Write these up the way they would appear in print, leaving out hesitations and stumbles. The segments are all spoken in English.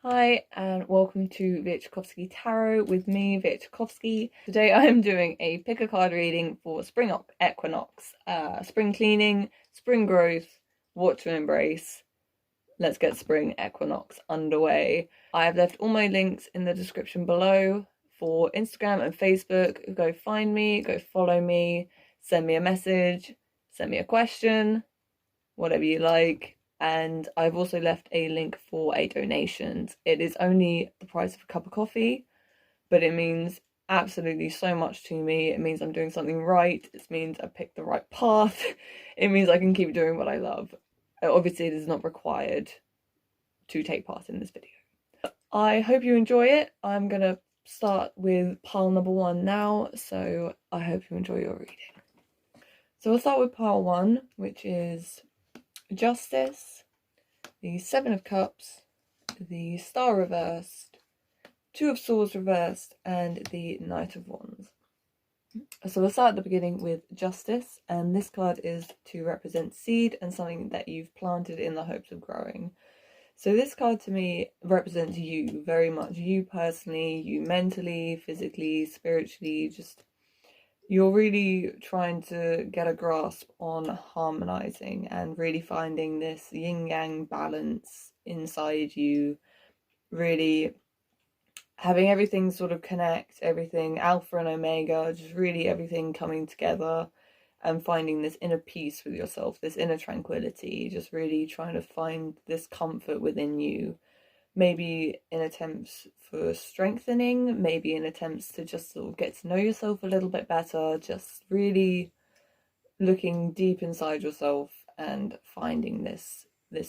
Hi and welcome to Vietchkovsky Tarot with me, Vietchkovsky. Today I am doing a pick a card reading for Spring Equinox, spring cleaning, spring growth, what to embrace. Let's get Spring Equinox underway. I have left all my links in the description below for Instagram and Facebook. Go find me, go follow me, send me a message, send me a question, whatever you like. And I've also left a link for a donation. It is only the price of a cup of coffee, but it means absolutely so much to me. It means I'm doing something right. It means I picked the right path. It means I can keep doing what I love. Obviously, it is not required to take part in this video. I hope you enjoy it. I'm going to start with pile number 1 now, so I hope you enjoy your reading. So we'll start with pile 1, which is Justice, the Seven of Cups, the Star reversed, Two of Swords reversed, and the Knight of Wands. So we'll start at the beginning with Justice, and this card is to represent seed and something that you've planted in the hopes of growing. So this card to me represents you, very much you personally, you mentally, physically, spiritually, just you're really trying to get a grasp on harmonizing and really finding this yin-yang balance inside you, really having everything sort of connect, everything alpha and omega, just really everything coming together and finding this inner peace with yourself, this inner tranquility, just really trying to find this comfort within you. Maybe in attempts for strengthening, maybe in attempts to just sort of get to know yourself a little bit better, just really looking deep inside yourself and finding this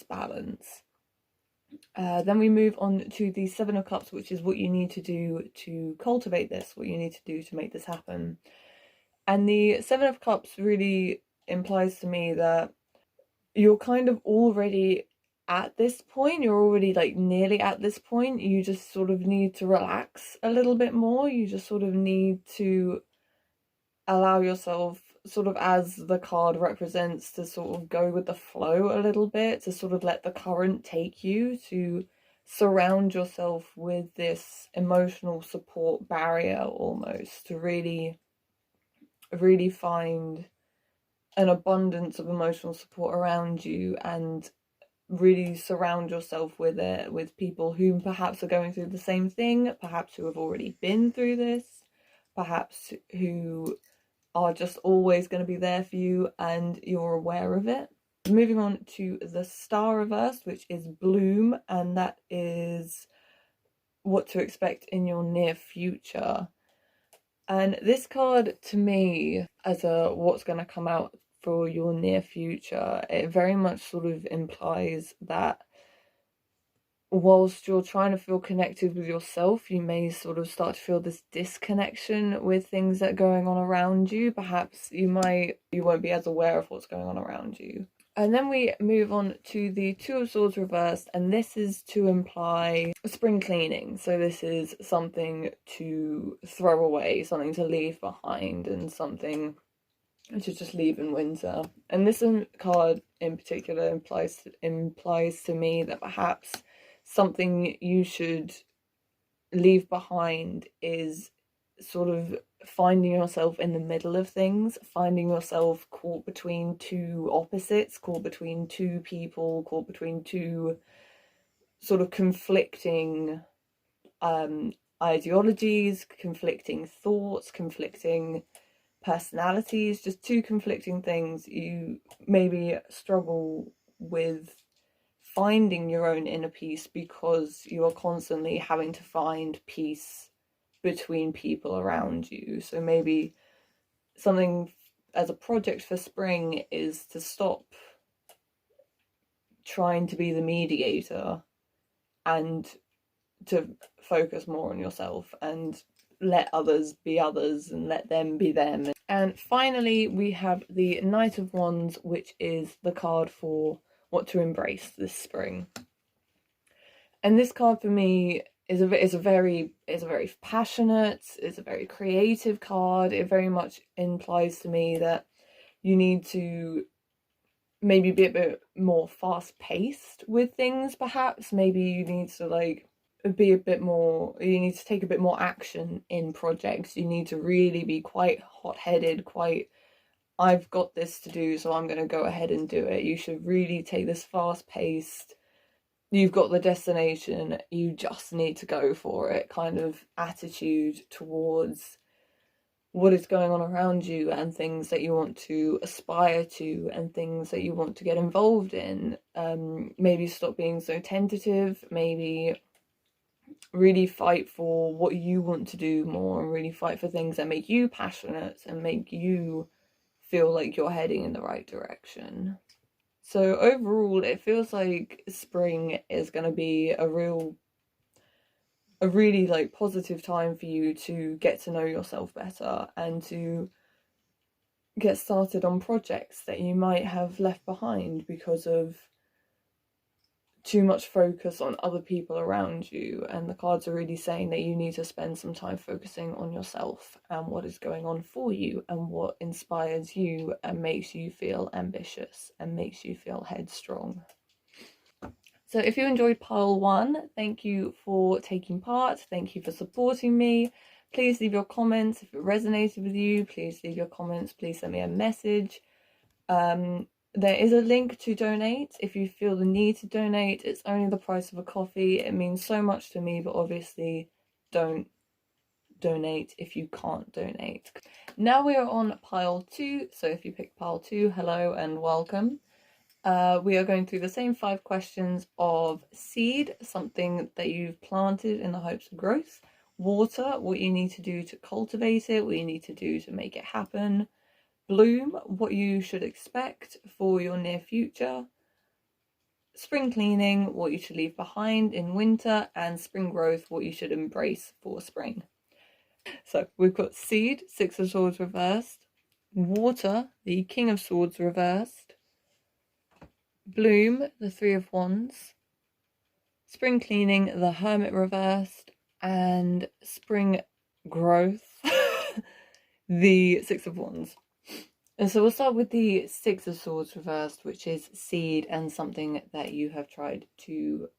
balance. Then we move on to the Seven of Cups, which is what you need to do to cultivate this, what you need to do to make this happen. And the Seven of Cups really implies to me that you're kind of already at this point, you're already like nearly at this point. You just sort of need to relax a little bit more. You just sort of need to allow yourself, sort of as the card represents, to sort of go with the flow a little bit, to sort of let the current take you, to surround yourself with this emotional support barrier almost, to really find an abundance of emotional support around you and really surround yourself with it, with people who perhaps are going through the same thing, perhaps who have already been through this, perhaps who are just always going to be there for you and you're aware of it. Moving on to the Star reversed, which is Bloom, and that is what to expect in your near future. And this card to me, as a what's going to come out for your near future, it very much sort of implies that whilst you're trying to feel connected with yourself, you may sort of start to feel this disconnection with things that are going on around you. Perhaps you won't be as aware of what's going on around you. And then we move on to the Two of Swords reversed, and this is to imply spring cleaning. So this is something to throw away, something to leave behind, and something to just leave in winter. And this card in particular implies to me that perhaps something you should leave behind is sort of finding yourself in the middle of things, finding yourself caught between two opposites, caught between two people, caught between two sort of conflicting ideologies, conflicting thoughts, conflicting personalities, just two conflicting things. You maybe struggle with finding your own inner peace because you are constantly having to find peace between people around you. So maybe something as a project for spring is to stop trying to be the mediator and to focus more on yourself and let others be others and let them be them. And finally, we have the Knight of Wands, which is the card for what to embrace this spring. And this card for me is a very passionate, it's a very creative card. It very much implies to me that you need to maybe be a bit more fast-paced with things, perhaps. Maybe you need to like be a bit more, you need to take a bit more action in projects. You need to really be quite hot-headed, quite, I've got this to do, so I'm going to go ahead and do it. You should really take this fast-paced, you've got the destination, you just need to go for it kind of attitude towards what is going on around you and things that you want to aspire to and things that you want to get involved in. Maybe stop being so tentative, maybe really fight for what you want to do more, and really fight for things that make you passionate and make you feel like you're heading in the right direction. So overall, it feels like spring is going to be a really like positive time for you to get to know yourself better and to get started on projects that you might have left behind because of too much focus on other people around you. And the cards are really saying that you need to spend some time focusing on yourself and what is going on for you and what inspires you and makes you feel ambitious and makes you feel headstrong. So if you enjoyed pile 1, thank you for taking part. Thank you for supporting me. Please leave your comments. If it resonated with you, please leave your comments. Please send me a message. There is a link to donate if you feel the need to donate. It's only the price of a coffee. It means so much to me, but obviously don't donate if you can't donate. Now we are on pile 2. So if you pick pile 2, hello and welcome. We are going through the same 5 questions of seed, something that you've planted in the hopes of growth. Water, what you need to do to cultivate it, what you need to do to make it happen. Bloom, what you should expect for your near future. Spring cleaning, what you should leave behind in winter. And spring growth, what you should embrace for spring. So we've got seed, 6 of Swords reversed. Water, the King of Swords reversed. Bloom, the 3 of Wands. Spring cleaning, the Hermit reversed. And spring growth, the 6 of Wands. And so we'll start with the 6 of Swords reversed, which is seed and something that you have tried to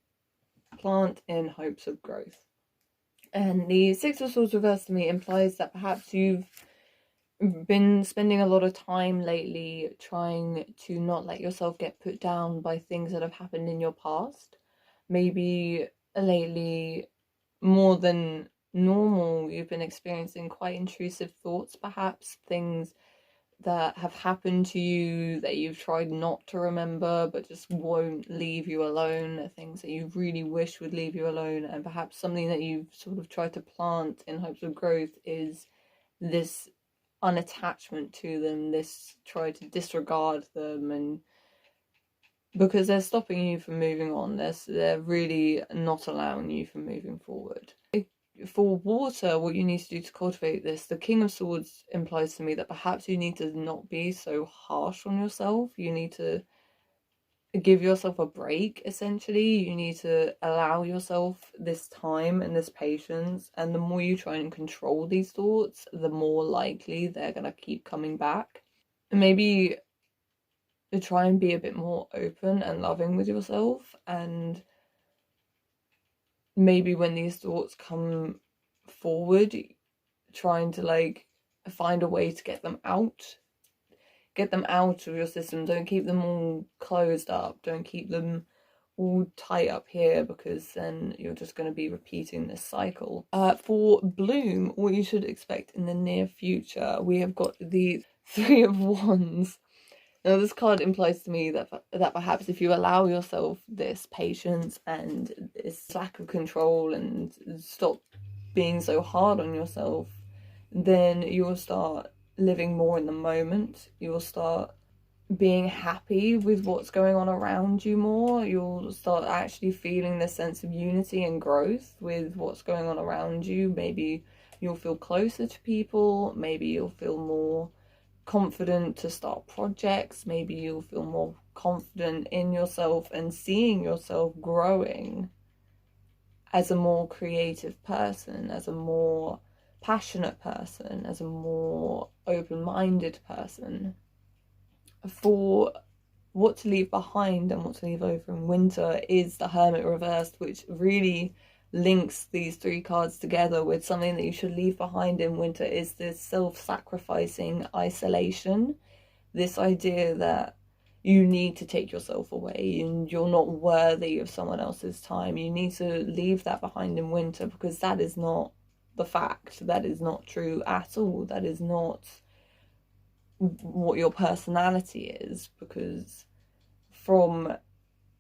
plant in hopes of growth. And the 6 of Swords reversed to me implies that perhaps you've been spending a lot of time lately trying to not let yourself get put down by things that have happened in your past. Maybe lately, more than normal, you've been experiencing quite intrusive thoughts, perhaps things that have happened to you that you've tried not to remember but just won't leave you alone, things that you really wish would leave you alone. And perhaps something that you've sort of tried to plant in hopes of growth is this unattachment to them, this try to disregard them, and because they're stopping you from moving on, they're really not allowing you from moving forward. For water, what you need to do to cultivate this, the King of Swords implies to me that perhaps you need to not be so harsh on yourself. You need to give yourself a break, essentially. You need to allow yourself this time and this patience. And the more you try and control these thoughts, the more likely they're going to keep coming back. And maybe try and be a bit more open and loving with yourself, and maybe when these thoughts come forward, trying to like find a way to get them out of your system. Don't keep them all closed up, don't keep them all tight up here, because then you're just going to be repeating this cycle. For bloom, what you should expect in the near future, we have got the 3 of Wands. Now, this card implies to me that perhaps if you allow yourself this patience and this lack of control and stop being so hard on yourself, then you will start living more in the moment. You will start being happy with what's going on around you more. You'll start actually feeling this sense of unity and growth with what's going on around you. Maybe you'll feel closer to people. Maybe you'll feel more confident to start projects. Maybe you'll feel more confident in yourself and seeing yourself growing as a more creative person, as a more passionate person, as a more open-minded person. For what to leave behind and what to leave over in winter is the Hermit reversed, which really links these three cards together with something that you should leave behind in winter is this self-sacrificing isolation. This idea that you need to take yourself away and you're not worthy of someone else's time. You need to leave that behind in winter, because that is not the fact. That is not true at all. That is not what your personality is, because from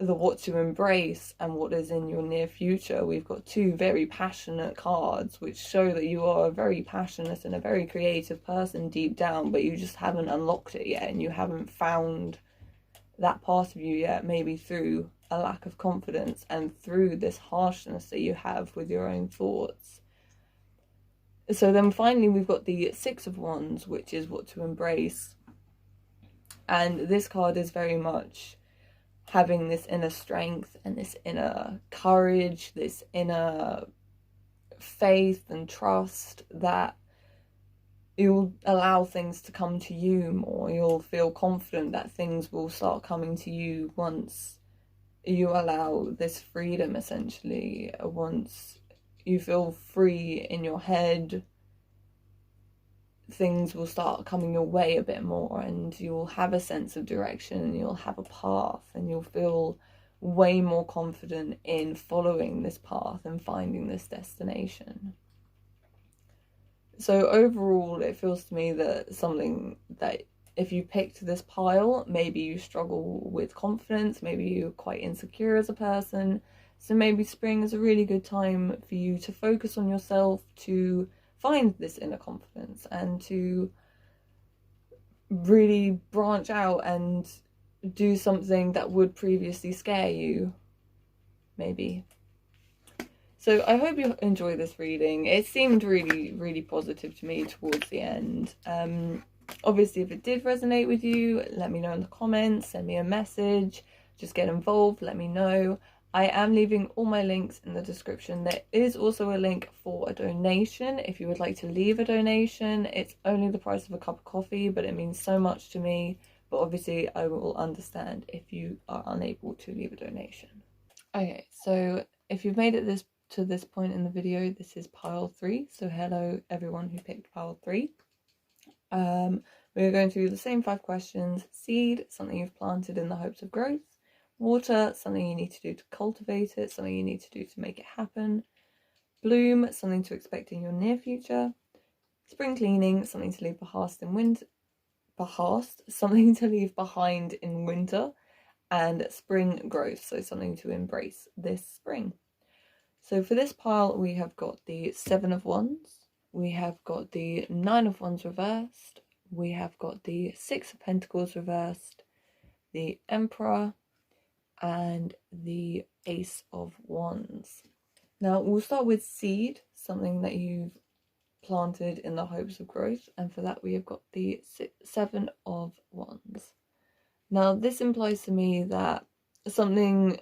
the what to embrace and what is in your near future, we've got two very passionate cards which show that you are a very passionate and a very creative person deep down, but you just haven't unlocked it yet, and you haven't found that part of you yet, maybe through a lack of confidence and through this harshness that you have with your own thoughts. So then finally we've got the Six of Wands, which is what to embrace, and this card is very much having this inner strength and this inner courage, this inner faith and trust that you'll allow things to come to you more. You'll feel confident that things will start coming to you once you allow this freedom, essentially. Once you feel free in your head, things will start coming your way a bit more, and you'll have a sense of direction, and you'll have a path, and you'll feel way more confident in following this path and finding this destination. So overall, it feels to me that something that if you picked this pile, maybe you struggle with confidence, maybe you're quite insecure as a person. So maybe spring is a really good time for you to focus on yourself, to find this inner confidence, and to really branch out and do something that would previously scare you, maybe. So I hope you enjoy this reading. It seemed really, really positive to me towards the end. Obviously, if it did resonate with you, let me know in the comments, send me a message, just get involved, let me know. I am leaving all my links in the description. There is also a link for a donation if you would like to leave a donation. It's only the price of a cup of coffee, but it means so much to me. But obviously, I will understand if you are unable to leave a donation. Okay, so if you've made it to this point in the video, this is pile 3. So hello everyone who picked pile 3. We're going through the same 5 questions. Seed, something you've planted in the hopes of growth. Water, something you need to do to cultivate it, something you need to do to make it happen. Bloom, something to expect in your near future. Spring cleaning, something to leave behind in winter. Something to leave behind in winter. And spring growth, so something to embrace this spring. So for this pile, we have got the 7 of Wands. We have got the 9 of Wands reversed. We have got the 6 of Pentacles reversed. The Emperor. And the Ace of Wands. Now we'll start with seed, something that you've planted in the hopes of growth, and for that we have got the 7 of Wands. Now this implies to me that something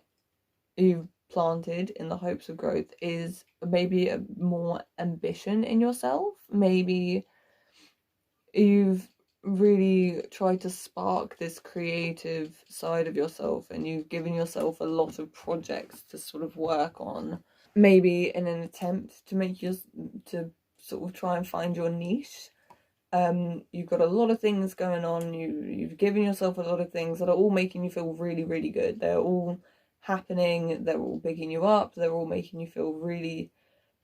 you've planted in the hopes of growth is maybe a more ambition in yourself. Maybe you've really try to spark this creative side of yourself, and you've given yourself a lot of projects to sort of work on, maybe in an attempt to make to sort of try and find your niche. You've got a lot of things going on. You've given yourself a lot of things that are all making you feel really, really good. They're all happening, they're all bigging you up, they're all making you feel really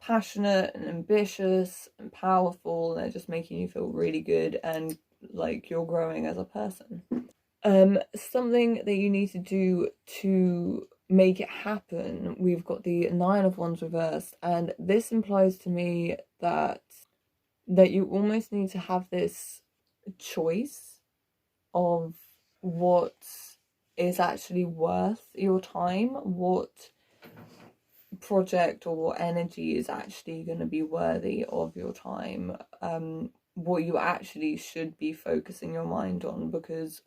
passionate and ambitious and powerful, and they're just making you feel really good and like you're growing as a person. Something that you need to do to make it happen, we've got the 9 of Wands reversed, and this implies to me that you almost need to have this choice of what is actually worth your time, what project or what energy is actually going to be worthy of your time, what you actually should be focusing your mind on, because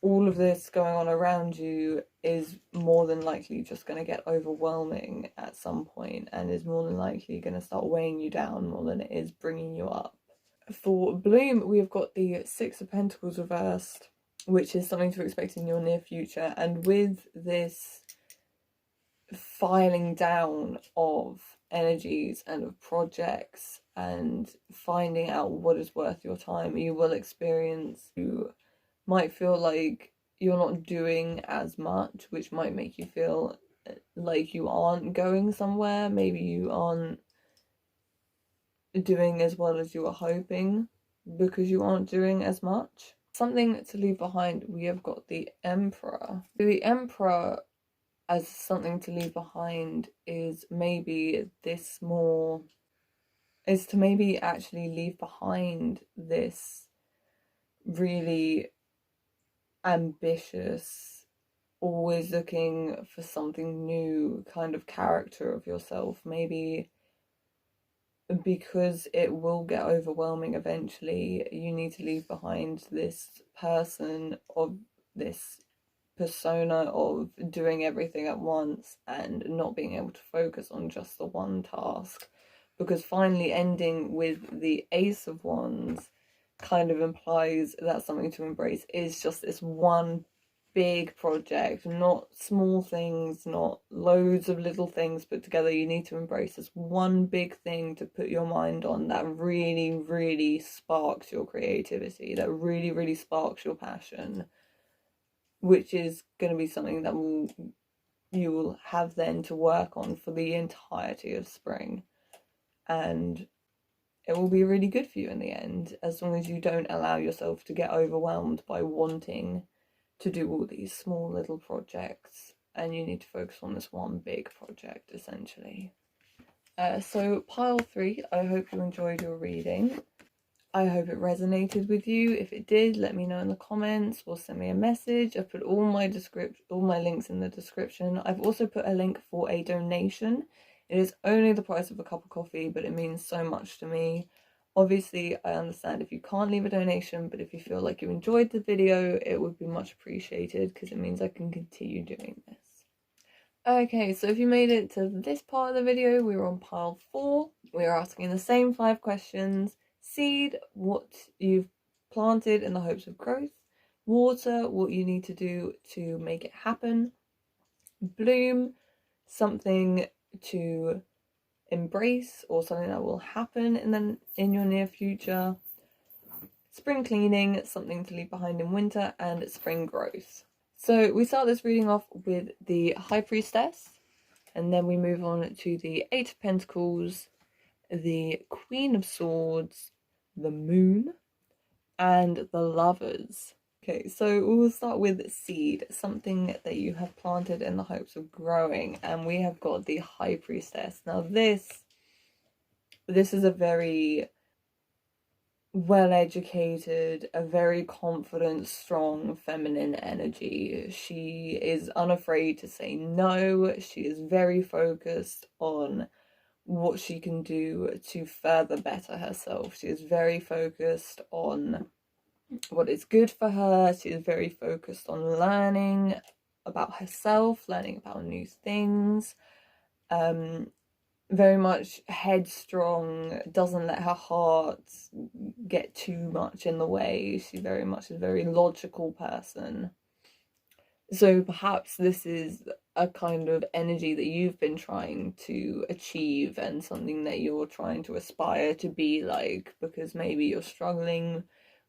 all of this going on around you is more than likely just going to get overwhelming at some point, and is more than likely going to start weighing you down more than it is bringing you up. For Bloom, we've got the 6 of Pentacles reversed, which is something to expect in your near future, and with this filing down of energies and of projects and finding out what is worth your time. You will experience, you might feel like you're not doing as much, which might make you feel like you aren't going somewhere. Maybe you aren't doing as well as you were hoping because you aren't doing as much. Something to leave behind, we have got the Emperor. The Emperor as something to leave behind is maybe this more, is to maybe actually leave behind this really ambitious, always looking for something new kind of character of yourself. Maybe because it will get overwhelming eventually, you need to leave behind this person of this persona of doing everything at once and not being able to focus on just the one task, because finally ending with the Ace of Wands kind of implies that something to embrace is just this one big project, not small things, not loads of little things put together. You need to embrace this one big thing to put your mind on that really, really sparks your creativity, that really, really sparks your passion, which is going to be something that you will have then to work on for the entirety of spring, and it will be really good for you in the end, as long as you don't allow yourself to get overwhelmed by wanting to do all these small little projects, and you need to focus on this one big project essentially. So pile 3, I hope you enjoyed your reading. I hope it resonated with you. If it did, let me know in the comments or send me a message. I've put all my links in the description. I've also put a link for a donation. It is only the price of a cup of coffee, but it means so much to me. Obviously, I understand if you can't leave a donation, but if you feel like you enjoyed the video, it would be much appreciated because it means I can continue doing this. Okay, so if you made it to this part of the video, we're on pile 4. We're asking the same 5 questions. Seed, what you've planted in the hopes of growth. Water, what you need to do to make it happen. Bloom, something to embrace or something that will happen in your near future. Spring cleaning, something to leave behind in winter. And spring growth. So we start this reading off with the High Priestess, and then we move on to the Eight of Pentacles, the Queen of Swords, the Moon, and the Lovers. Okay, so we'll start with seed, something that you have planted in the hopes of growing, and we have got the High Priestess. Now this is a very well-educated, a very confident, strong feminine energy. She is unafraid to say no. She is very focused on what she can do to further better herself. She is very focused on what is good for her. She is very focused on learning about herself, learning about new things. Very much headstrong, doesn't let her heart get too much in the way. She very much is a very logical person. So perhaps this is a kind of energy that you've been trying to achieve and something that you're trying to aspire to be like, because maybe you're struggling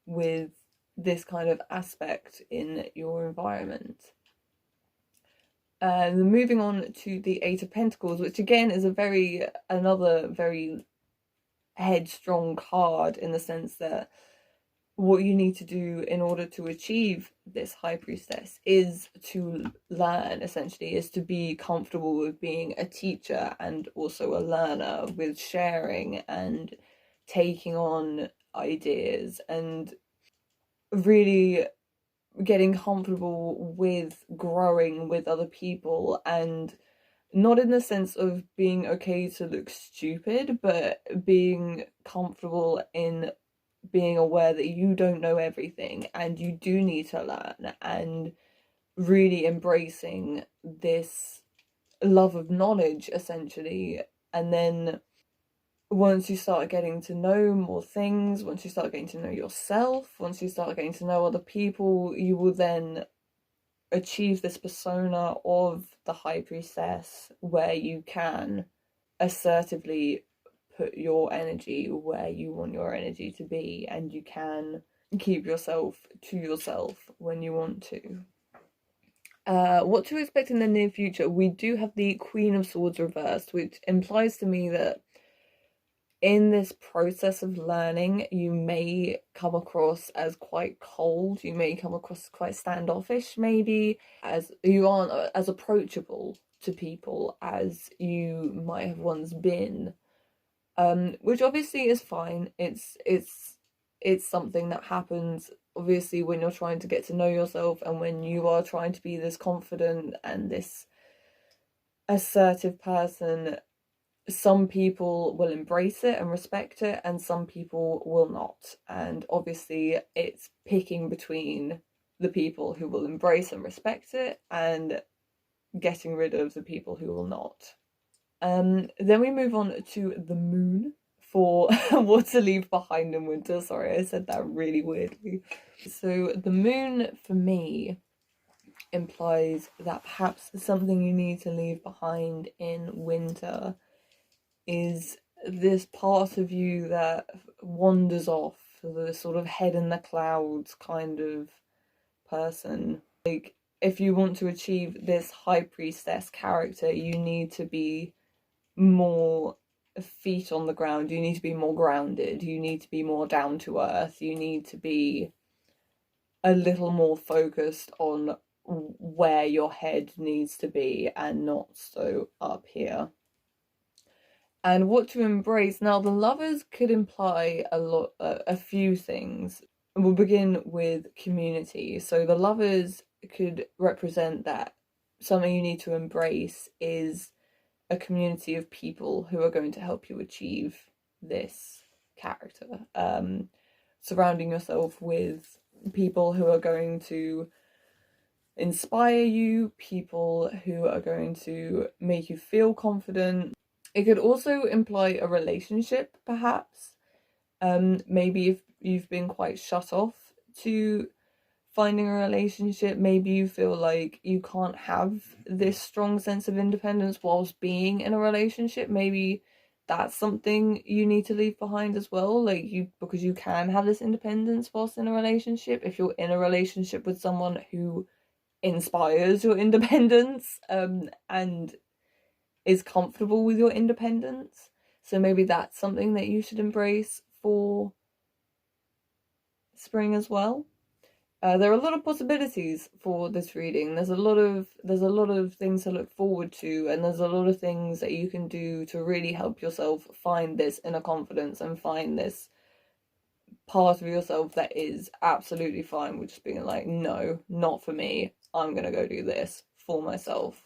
with this kind of aspect in your environment. Moving on to the Eight of Pentacles, which again is another very headstrong card, in the sense that what you need to do in order to achieve this High Priestess is to learn, essentially, is to be comfortable with being a teacher and also a learner, with sharing and taking on ideas and really getting comfortable with growing with other people, and not in the sense of being okay to look stupid, but being comfortable in being aware that you don't know everything and you do need to learn, and really embracing this love of knowledge, essentially. And then once you start getting to know more things, once you start getting to know yourself, once you start getting to know other people, you will then achieve this persona of the High Priestess where you can assertively put your energy where you want your energy to be, and you can keep yourself to yourself when you want to. What to expect in the near future? We do have the Queen of Swords reversed, which implies to me that in this process of learning, you may come across as quite cold, you may come across quite standoffish, maybe, as you aren't as approachable to people as you might have once been. Which obviously is fine. It's something that happens obviously when you're trying to get to know yourself, and when you are trying to be this confident and this assertive person. Some people will embrace it and respect it, and some people will not. And obviously it's picking between the people who will embrace and respect it and getting rid of the people who will not. Then we move on to the moon for what to leave behind in winter. Sorry, I said that really weirdly. So the moon for me implies that perhaps something you need to leave behind in winter is this part of you that wanders off, the sort of head in the clouds kind of person. Like, if you want to achieve this High Priestess character, you need to be more feet on the ground, you need to be more grounded, you need to be more down to earth, you need to be a little more focused on where your head needs to be and not so up here. And what to embrace. Now, the Lovers could imply a few things. We'll begin with community. So the Lovers could represent that something you need to embrace is a community of people who are going to help you achieve this character. Surrounding yourself with people who are going to inspire you, people who are going to make you feel confident. It could also imply a relationship, perhaps. Maybe if you've been quite shut off to finding a relationship, maybe you feel like you can't have this strong sense of independence whilst being in a relationship. Maybe that's something you need to leave behind as well, because you can have this independence whilst in a relationship if you're in a relationship with someone who inspires your independence and is comfortable with your independence. So maybe that's something that you should embrace for spring as well. There are a lot of possibilities for this reading. There's a lot of things to look forward to, and there's a lot of things that you can do to really help yourself find this inner confidence and find this part of yourself that is absolutely fine with just being like, no, not for me. I'm gonna go do this for myself.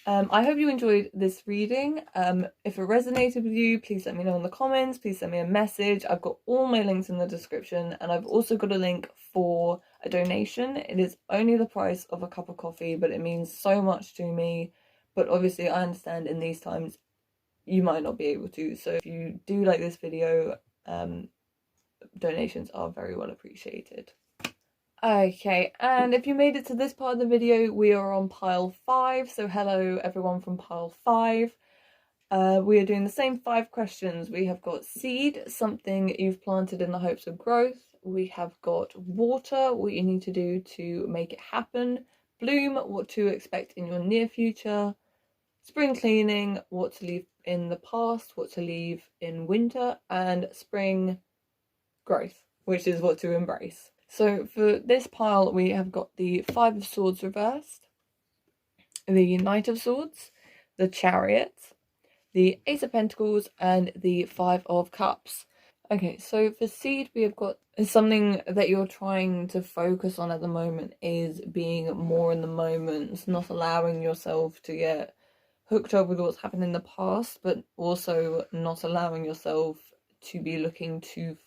I hope you enjoyed this reading. If it resonated with you, please let me know in the comments. Please send me a message. I've got all my links in the description, and I've also got a link for a donation. It is only the price of a cup of coffee, but it means so much to me. But obviously I understand in these times you might not be able to. So if you do like this video, donations are very well appreciated. Okay, and if you made it to this part of the video, we are on pile 5, so hello everyone from pile 5. We are doing the same 5 questions. We have got seed, something you've planted in the hopes of growth. We have got water, what you need to do to make it happen. Bloom, what to expect in your near future. Spring cleaning, what to leave in the past, what to leave in winter. And spring growth, which is what to embrace. So for this pile, we have got the 5 of Swords reversed, the Knight of Swords, the Chariot, the Ace of Pentacles, and the 5 of Cups. Okay, so for seed, we have got something that you're trying to focus on at the moment is being more in the moment, not allowing yourself to get hooked up with what's happened in the past, but also not allowing yourself to be looking too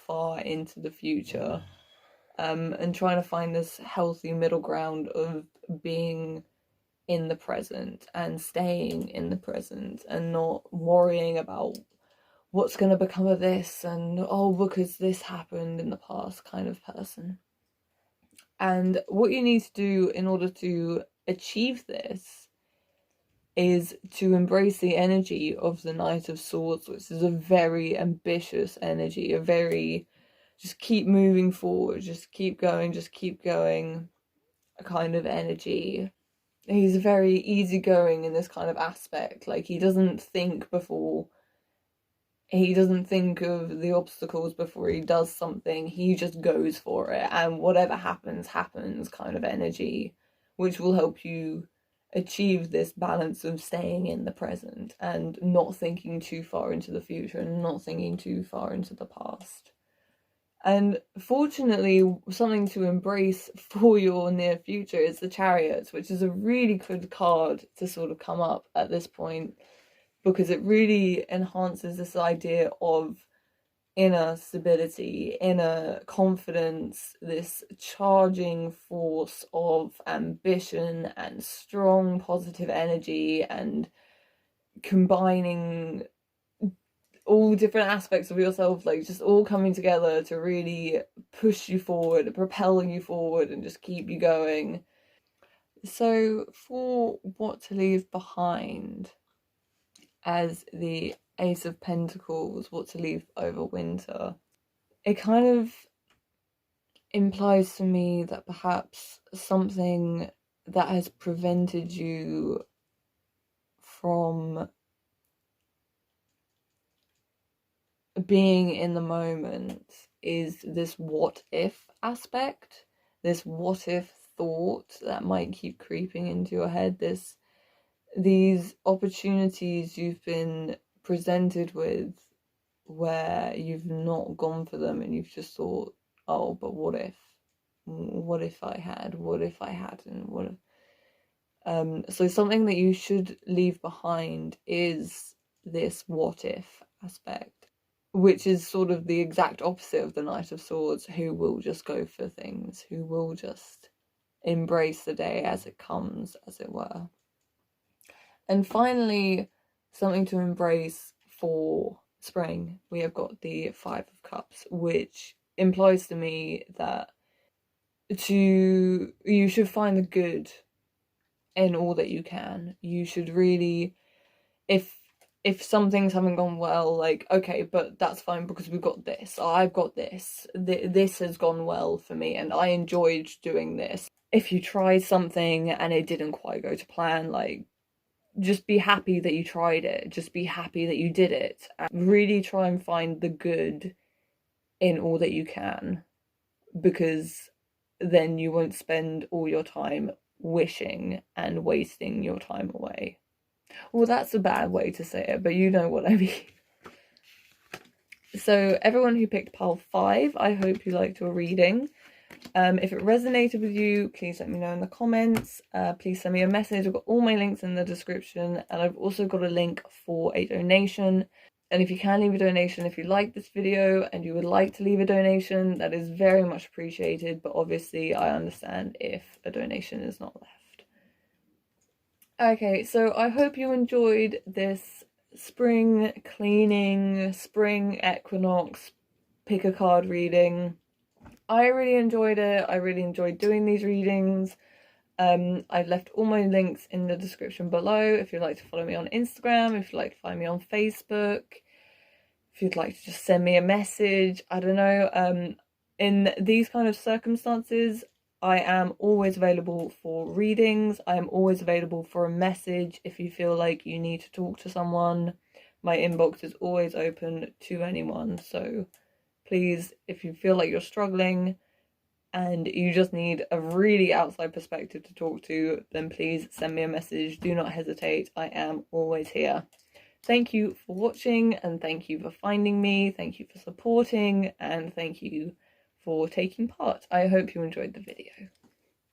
far into the future. And trying to find this healthy middle ground of being in the present and staying in the present and not worrying about what's going to become of this and, oh, because this happened in the past kind of person. And what you need to do in order to achieve this is to embrace the energy of the Knight of Swords, which is a very ambitious energy, a very just keep moving forward, just keep going kind of energy. He's very easygoing in this kind of aspect. Like, he doesn't think of the obstacles before he does something. He just goes for it, and whatever happens kind of energy, which will help you achieve this balance of staying in the present and not thinking too far into the future and not thinking too far into the past. And fortunately, something to embrace for your near future is the Chariot, which is a really good card to sort of come up at this point, because it really enhances this idea of inner stability, inner confidence, this charging force of ambition and strong positive energy, and combining all different aspects of yourself, like just all coming together to really push you forward, propelling you forward, and just keep you going. So for what to leave behind as the Ace of Pentacles, what to leave over winter, it kind of implies to me that perhaps something that has prevented you from being in the moment is this what if aspect, this what if thought that might keep creeping into your head, these opportunities you've been presented with where you've not gone for them and you've just thought, oh, but what if I had, what if I hadn't, what if so something that you should leave behind is this what if aspect, which is sort of the exact opposite of the Knight of Swords, who will just go for things, who will just embrace the day as it comes, as it were. And finally, something to embrace for spring, we have got the Five of Cups, which implies to me that you should find the good in all that you can. You should really, if some things haven't gone well, like, okay, but that's fine because we've got this, I've got this, this has gone well for me and I enjoyed doing this. If you tried something and it didn't quite go to plan, like, just be happy that you tried it, just be happy that you did it, and really try and find the good in all that you can, because then you won't spend all your time wishing and wasting your time away. Well, that's a bad way to say it, but you know what I mean. So everyone who picked pile 5, I hope you liked your reading. If it resonated with you, please let me know in the comments. Please send me a message. I've got all my links in the description, and I've also got a link for a donation. And if you can leave a donation, if you like this video and you would like to leave a donation, that is very much appreciated. But obviously, I understand if a donation is not left. Okay, so I hope you enjoyed this spring cleaning, spring equinox, pick a card reading. I really enjoyed it. I really enjoyed doing these readings. I've left all my links in the description below if you'd like to follow me on Instagram, if you'd like to find me on Facebook, if you'd like to just send me a message. I don't know. In these kind of circumstances, I am always available for readings. I am always available for a message if you feel like you need to talk to someone. My inbox is always open to anyone. So please, if you feel like you're struggling and you just need a really outside perspective to talk to, then please send me a message. Do not hesitate. I am always here. Thank you for watching, and thank you for finding me. Thank you for supporting, and thank you for taking part. I hope you enjoyed the video.